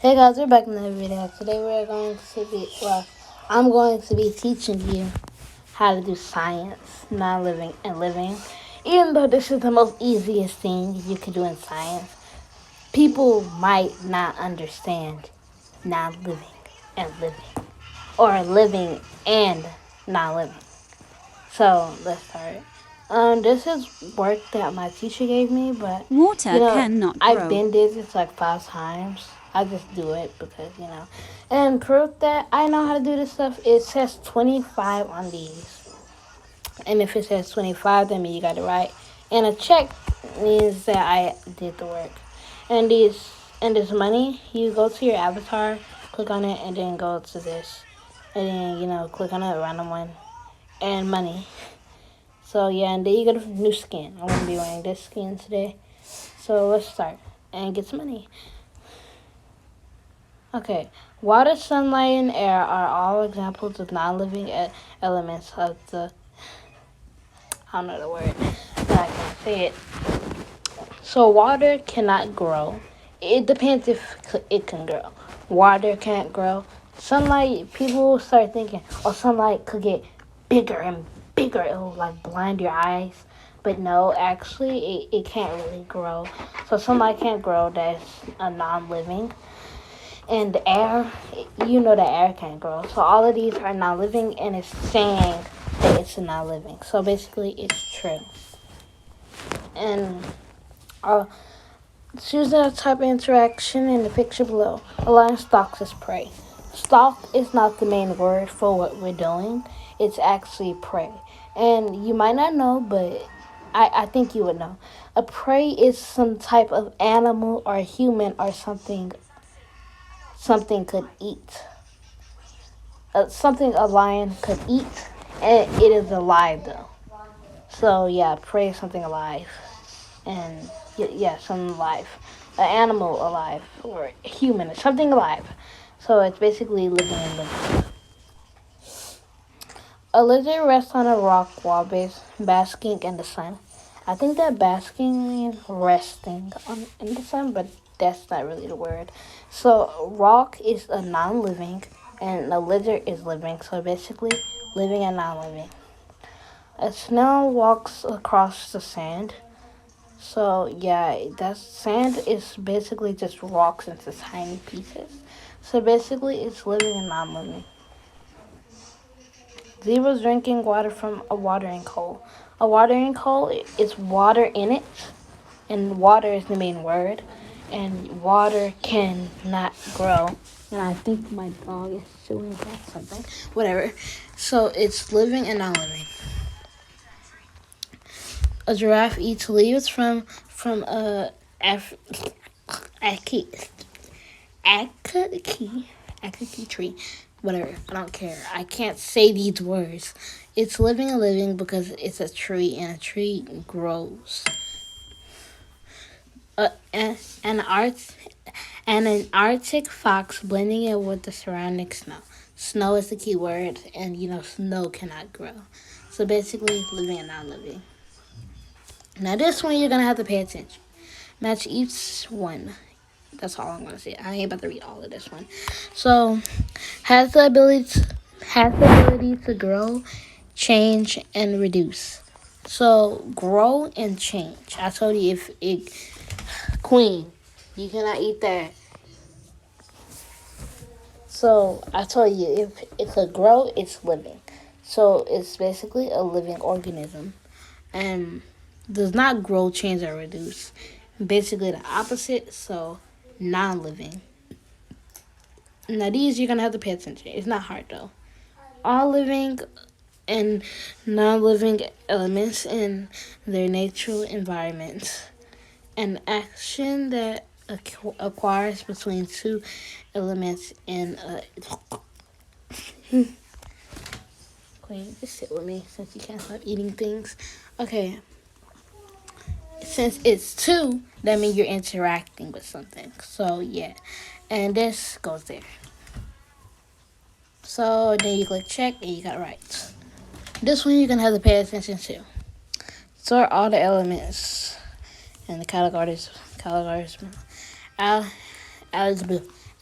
Hey guys, we're back in the video. Today I'm going to be teaching you how to do science, non-living, and living. Even though this is the most easiest thing you can do in science, people might not understand non-living and living, or living and non-living. So let's start. This is work that my teacher gave me, but Water cannot I've grow. been did this like 5 times. I just do it because And proof that I know how to do this stuff, it says 25 on these. And if it says 25, that means you got it right. And a check means that I did the work. And this money, you go to your avatar, click on it, and then go to this. And then, click on a random one. And money. So yeah, and then you get a new skin. I'm gonna be wearing this skin today. So let's start and get some money. Okay, water, sunlight, and air are all examples of non-living elements of the. I don't know the word, but I can say it. So water cannot grow. It depends if it can grow. Water can't grow. Sunlight, people start thinking, oh, sunlight could get bigger and bigger. It'll like blind your eyes. But no, actually, it can't really grow. So sunlight can't grow. That's a non-living. And the air, the air can't grow. So all of these are non-living, and it's saying that it's a non-living. So basically, it's true. And choose a type of interaction in the picture below. A lion stalks its prey. Stalk is not the main word for what we're doing. It's actually prey. And you might not know, but I think you would know. A prey is some type of animal or human or something could eat. Something a lion could eat, and it is alive though. So yeah, prey is something alive, and yeah, something alive, an animal alive or human, something alive. So it's basically living and living. A lizard rests on a rock while basking in the sun. I think that basking means resting in the sun, but that's not really the word. So rock is a non-living, and a lizard is living. So basically, living and non-living. A snail walks across the sand. So yeah, that sand is basically just rocks into tiny pieces. So basically, it's living and non-living. Zebra's drinking water from a watering hole. A watering hole is water in it, and water is the main word, and water cannot grow. And I think my dog is chewing at something. Whatever. So it's living and non living. A giraffe eats leaves from a akaki tree. Whatever. I don't care. I can't say these words. It's living and living because it's a tree, and a tree grows. An an Arctic fox blending it with the surrounding snow. Snow is the key word, and snow cannot grow. So basically, living and not living. Now this one you're gonna have to pay attention. Match each one. That's all I'm gonna say. I ain't about to read all of this one. So has the ability to grow, change, and reduce. So grow and change. I told you if it queen, you cannot eat that. So I told you if it could grow, it's living. So it's basically a living organism and does not grow, change, or reduce. Basically the opposite. So non-living. Now these you're gonna have to pay attention. It's not hard though. All living and non-living elements in their natural environments. An action that acquires between two elements in a. Queen, just sit with me since you can't stop eating things. Okay. Since it's two, that means you're interacting with something. So yeah. And this goes there. So then you click check and you got it right. This one you're gonna have to pay attention to. Sort all the elements and the categories. Al-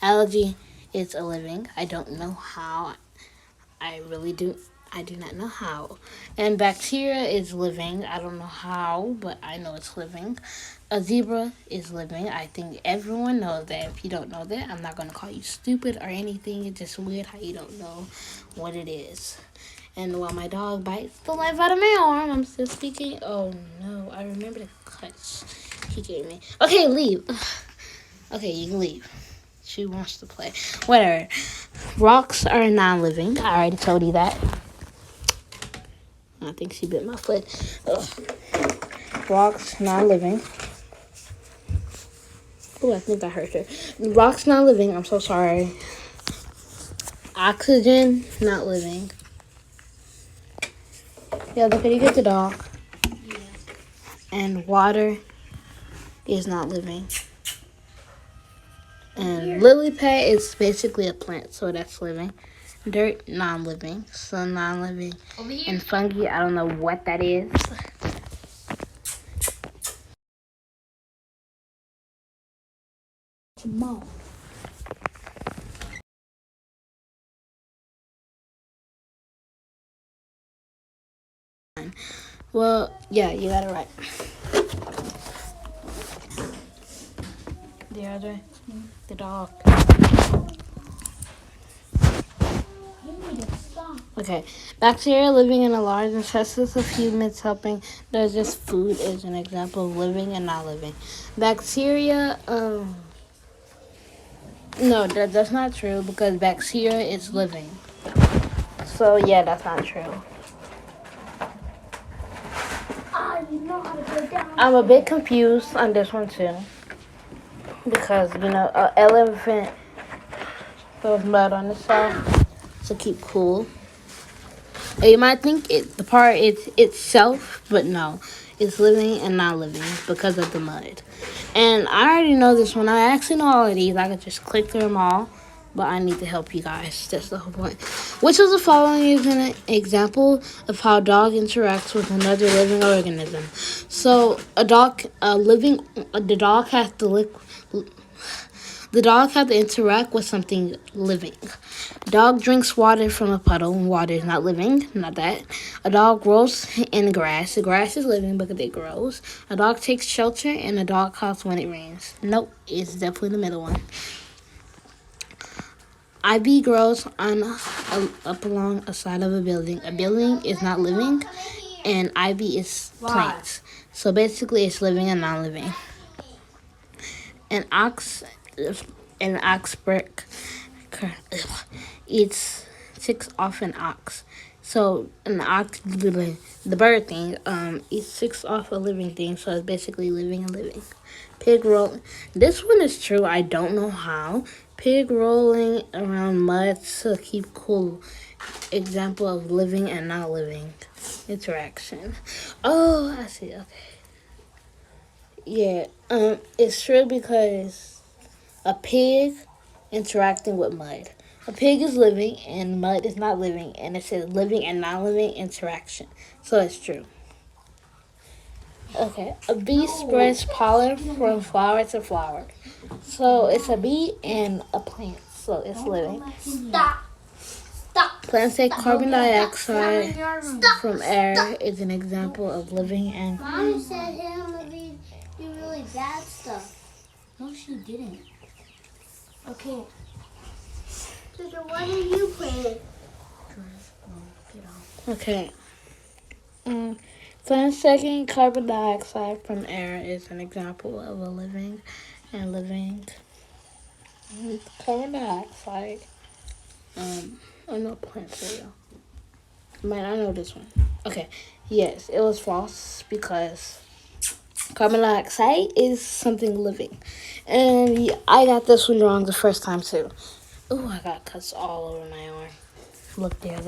Algae is a living. I don't know how. I do not know how. And bacteria is living. I don't know how, but I know it's living. A zebra is living. I think everyone knows that. If you don't know that, I'm not going to call you stupid or anything. It's just weird how you don't know what it is. And while my dog bites the life out of my arm, I'm still speaking. Oh no, I remember the cuts he gave me. Okay, leave. Okay, you can leave. She wants to play. Whatever. Rocks are non-living. I already told you that. I think she bit my foot. Ugh. Rocks non-living. Oh, I think I hurt her. Rocks non-living. I'm so sorry. Oxygen not living. Yeah, look, you get the dog. Yeah. And water is not living. And lily pad is basically a plant, so that's living. Dirt, non-living. Sun, non-living. And fungi, I don't know what that is. Tomorrow. Well, yeah, you got it right. The other, the dog. Okay, bacteria living in a large intestine of humans helping digest food is an example of living and not living. Bacteria, no, that's not true because bacteria is living. So yeah, that's not true. I'm a bit confused on this one too because an elephant throws mud on itself to keep cool. You might think the part is itself, but no. It's living and not living because of the mud. And I already know this one. I actually know all of these. I could just click through them all. But I need to help you guys. That's the whole point. Which of the following is an example of how a dog interacts with another living organism? So the dog has to lick. The dog has to interact with something living. Dog drinks water from a puddle. Water is not living. Not that. A dog rolls in grass. The grass is living because it grows. A dog takes shelter, and a dog coughs when it rains. Nope, it's definitely the middle one. Ivy grows up along a side of a building. A building is not living, and ivy is plants. So basically, it's living and non-living. An ox brick eats six off an ox. So an ox, the bird thing, eats six off a living thing. So it's basically living and living. Pig roll. This one is true. I don't know how. Pig rolling around mud to keep cool. Example of living and not living interaction. Oh, I see. Okay. Yeah. It's true because a pig interacting with mud. A pig is living and mud is not living, and it says living and not living interaction. So it's true. Okay, a bee spreads pollen from flower to flower. So it's a bee and a plant, so it's living. Stop. Plants take carbon dioxide from air is an example of living and... Mommy said him would do really bad stuff. No, she didn't. Okay. Sister, what are you playing? Okay. Plants taking carbon dioxide from air is an example of a living and living. Carbon dioxide. I know plants are Man, I know this one. Okay. Yes, it was false because carbon dioxide is something living. And I got this one wrong the first time too. Oh, I got cuts all over my arm. Look there.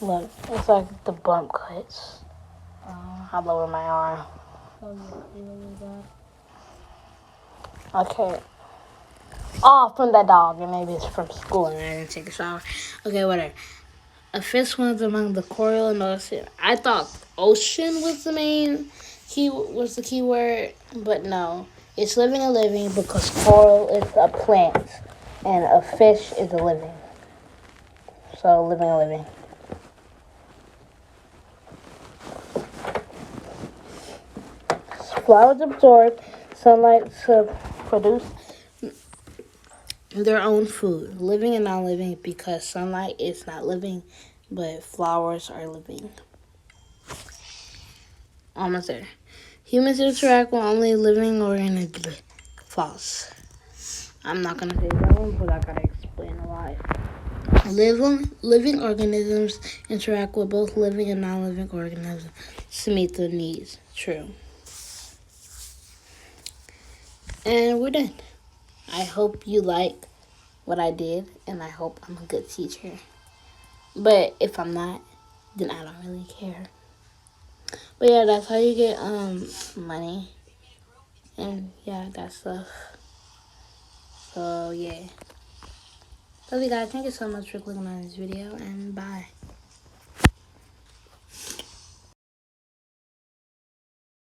Look, it's like the bump cuts all over my arm. Okay. Oh, from that dog, and maybe it's from school, and I didn't take a shower. Okay, whatever. A fish swims among the coral and ocean. I thought ocean was the key word, but no. It's living and living because coral is a plant. and a fish is a living. So living. Flowers absorb sunlight to produce their own food, living and non-living, because sunlight is not living, but flowers are living. Almost there. Humans interact with only living organisms. False. I'm not gonna say that one, but I gotta explain why. Living organisms interact with both living and non-living organisms to meet their needs. True. And we're done. I hope you like what I did, and I hope I'm a good teacher. But if I'm not, then I don't really care. But yeah, that's how you get money. And yeah, that stuff. So yeah. Love you guys. Thank you so much for clicking on this video, and bye.